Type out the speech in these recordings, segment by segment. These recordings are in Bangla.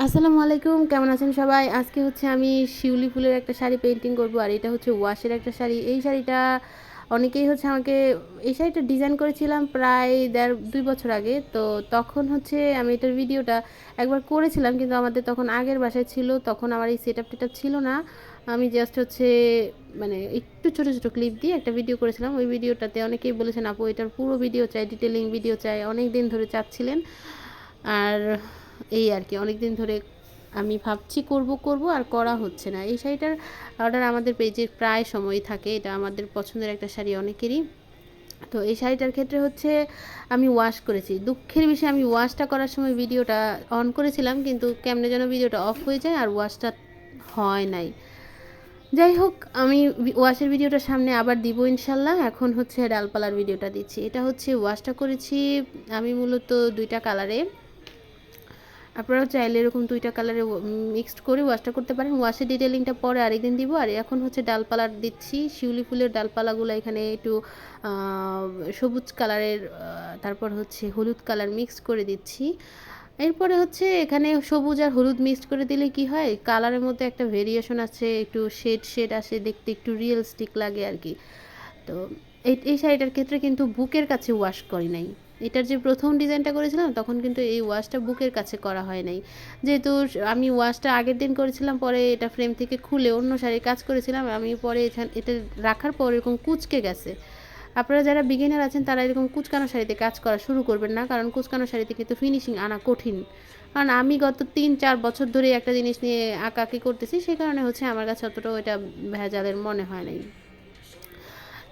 আসসালামু আলাইকুম, কেমন আছেন সবাই? আজকে হচ্ছে আমি শিউলি ফুলের একটা শাড়ি পেইন্টিং করব, আর এটা হচ্ছে ওয়াশের একটা শাড়ি। এই শাড়িটা অনেকেই হচ্ছে আমাকে, এই শাড়িটা ডিজাইন করেছিলাম প্রায় 2 বছর আগে। তো তখন হচ্ছে আমি এটার ভিডিওটা একবার করেছিলাম, কিন্তু আমাদের তখন আগের বাসায় ছিল, তখন আমার এই সেট আপটা ছিল না। আমি জাস্ট হচ্ছে মানে একটু ছোটো ছোটো ক্লিপ দিয়ে একটা ভিডিও করেছিলাম। ওই ভিডিওটাতে অনেকেই বলেছেন আপু এটার পুরো ভিডিও চাই, ডিটেলিং ভিডিও চাই, অনেক দিন ধরে চাচ্ছিলেন। আর এই আর কি, অনেক দিন ধরে আমি ভাবছি করব করব, আর করা হচ্ছে না। এই শাড়িটার অর্ডার আমাদের পেজে প্রায় সময়ই থাকে, এটা আমাদের পছন্দের একটা শাড়ি অনেকেরই। তো এই শাড়িটার ক্ষেত্রে হচ্ছে আমি ওয়াশ করেছি। দুঃখের বিষয়ে আমি ওয়াশটা করার সময় ভিডিওটা অন করেছিলাম, কিন্তু কেমনে যেন ভিডিওটা অফ হয়ে যায় আর ওয়াশটা হয় নাই। যাই হোক, আমি ওয়াশের ভিডিওটা সামনে আবার দিব ইনশাল্লাহ। এখন হচ্ছে ডালপালার ভিডিওটা দিচ্ছি। এটা হচ্ছে ওয়াশটা করেছি আমি মূলত 2টা কালারে। আপনারাও চাইলে এরকম 2টা কালারে মিক্সড করে ওয়াশটা করতে পারেন। ওয়াশের ডিটেলিংটা পরে আরেকদিন দিব। আর এখন হচ্ছে ডালপালা দিচ্ছি, শিউলি ফুলের ডালপালাগুলো এখানে একটু সবুজ কালারের, তারপর হচ্ছে হলুদ কালার মিক্স করে দিচ্ছি। এরপরে হচ্ছে এখানে সবুজ আর হলুদ মিক্সড করে দিলে কি হয়, কালারের মধ্যে একটা ভেরিয়েশন আছে, একটু শেড শেড আসে, দেখতে একটু রিয়েলিস্টিক লাগে আর কি। তো এই শাড়িটার ক্ষেত্রে কিন্তু বুকের কাছে ওয়াশ করি নাই। এটার যে প্রথম ডিজাইনটা করেছিলাম তখন কিন্তু এই ওয়াশটা বুকের কাছে করা হয় নাই, যেহেতু আমি ওয়াশটা আগের দিন করেছিলাম, পরে এটা ফ্রেম থেকে খুলে অন্য শাড়ির কাজ করেছিলাম। আমি পরে এটা রাখার পর এরকম কুঁচকে গেছে। আপনারা যারা বিগিনার আছেন তারা এরকম কুচকানো শাড়িতে কাজ করা শুরু করবেন না, কারণ কুচকানো শাড়িতে কিন্তু ফিনিশিং আনা কঠিন। কারণ আমি গত 3-4 বছর ধরে একটা জিনিস নিয়ে আঁকাআঁকি করতেছি, সেই কারণে হচ্ছে আমার কাছে অতটাও এটা ভেজালের মনে হয় নাই।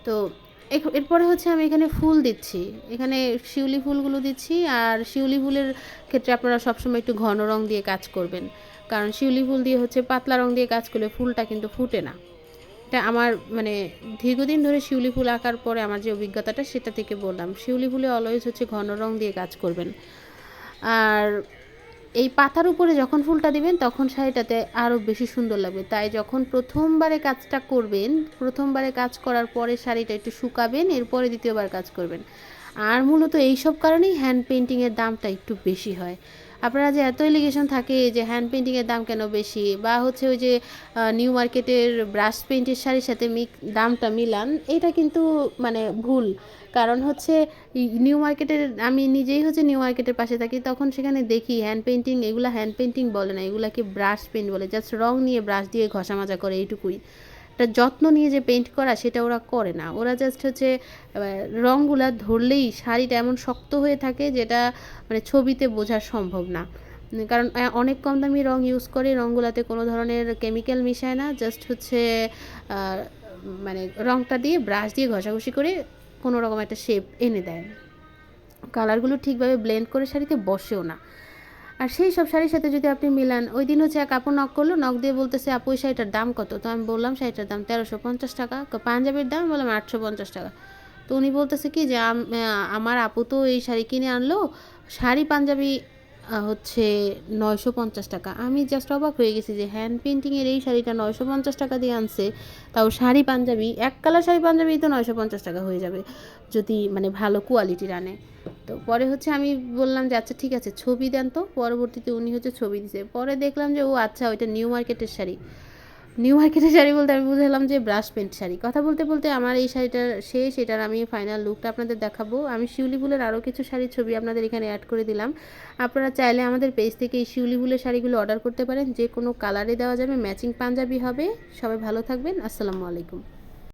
তো এরপরে হচ্ছে আমি এখানে ফুল দিচ্ছি, এখানে শিউলি ফুলগুলো দিচ্ছি। আর শিউলি ফুলের ক্ষেত্রে আপনারা সবসময় একটু ঘন রং দিয়ে কাজ করবেন, কারণ শিউলি ফুল দিয়ে হচ্ছে পাতলা রং দিয়ে কাজ করলে ফুলটা কিন্তু ফুটে না। এটা আমার মানে দীর্ঘদিন ধরে শিউলি ফুল আঁকার পরে আমার যে অভিজ্ঞতাটা সেটা থেকে বললাম। শিউলি ফুলে অলওয়েজ হচ্ছে ঘন রং দিয়ে কাজ করবেন। আর এই পাতার উপরে যখন ফুলটা দিবেন তখন শাড়িটাতে আরও বেশি সুন্দর লাগবে। তাই যখন প্রথমবারে কাজটা করবেন, প্রথমবারে কাজ করার পরে শাড়িটা একটু শুকাবেন, এরপরে দ্বিতীয়বার কাজ করবেন। আর মূলত এইসব কারণেই হ্যান্ড পেইন্টিংয়ের দামটা একটু বেশি হয়। আপনারা যে এত এলিগেশন থাকে যে হ্যান্ড পেইন্টিংয়ের দাম কেন বেশি, বা হচ্ছে ওই যে নিউ মার্কেটের ব্রাশ পেইন্টের শাড়ির সাথে দামটা মিলান, এটা কিন্তু মানে ভুল। কারণ হচ্ছে নিউ মার্কেটের, আমি নিজেই হচ্ছে নিউ মার্কেটের পাশে থাকি, তখন সেখানে দেখি হ্যান্ড পেইন্টিং, এগুলো হ্যান্ড পেইন্টিং বলে না, এগুলাকে ব্রাশ পেইন্ট বলে। জাস্ট রং নিয়ে ব্রাশ দিয়ে ঘষা মাজা করে, এইটুকুই। একটা যত্ন নিয়ে যে পেইন্ট করা সেটা ওরা করে না। ওরা জাস্ট হচ্ছে রঙগুলা ধরলেই শাড়িটা এমন শক্ত হয়ে থাকে যেটা মানে ছবিতে বোঝা সম্ভব না। কারণ অনেক কম দামি রং ইউজ করে, রঙগুলাতে কোনো ধরনের কেমিক্যাল মিশায় না, জাস্ট হচ্ছে মানে রঙটা দিয়ে ব্রাশ দিয়ে ঘষাঘষি করে কোনো রকম একটা শেপ এনে দেয়। কালারগুলো ঠিকভাবে ব্লেন্ড করে শাড়িতে বসেও না। আর সেই সব শাড়ির সাথে যদি আপনি মিলান, ওই দিন হচ্ছে এক আপু নক করলো, নক দিয়ে বলতেছে আপু ওই শাড়িটার দাম কত? তো আমি বললাম শাড়িটার দাম 1350 টাকা। পাঞ্জাবির দাম বললাম 850 টাকা। তো উনি বলতেছে কি যে আমার আপু তো এই শাড়ি কিনে আনলো, শাড়ি পাঞ্জাবি হচ্ছে 950 টাকা। আমি জাস্ট অবাক হয়ে গেছি যে হ্যান্ড পেইন্টিংয়ের এই শাড়িটা 950 টাকা দিয়ে আনছে, তাও শাড়ি পাঞ্জাবি, এক কালার শাড়ি পাঞ্জাবি তো 950 টাকা হয়ে যাবে যদি মানে ভালো কোয়ালিটির আনে। তো পরে হচ্ছে আমি বললাম যে আচ্ছা ঠিক আছে ছবি দেন। তো পরবর্তীতে উনি হচ্ছে ছবি দিছে, পরে দেখলাম যে ও আচ্ছা ওইটা নিউ মার্কেটের শাড়ি। নিউ মার্কেটের শাড়ি বলতে আমি বুঝলাম যে ব্রাশ পেন্ট শাড়ি। কথা বলতে বলতে আমার এই শাড়িটার শেষ, এটার আমি ফাইনাল লুকটা আপনাদের দেখাবো। আমি শিউলি ফুলের আরও কিছু শাড়ির ছবি আপনাদের এখানে অ্যাড করে দিলাম। আপনারা চাইলে আমাদের পেজ থেকে এই শিউলি ফুলের শাড়িগুলো অর্ডার করতে পারেন, যে কোনো কালারে দেওয়া যাবে, ম্যাচিং পাঞ্জাবি হবে। সবাই ভালো থাকবেন, আসসালামু আলাইকুম।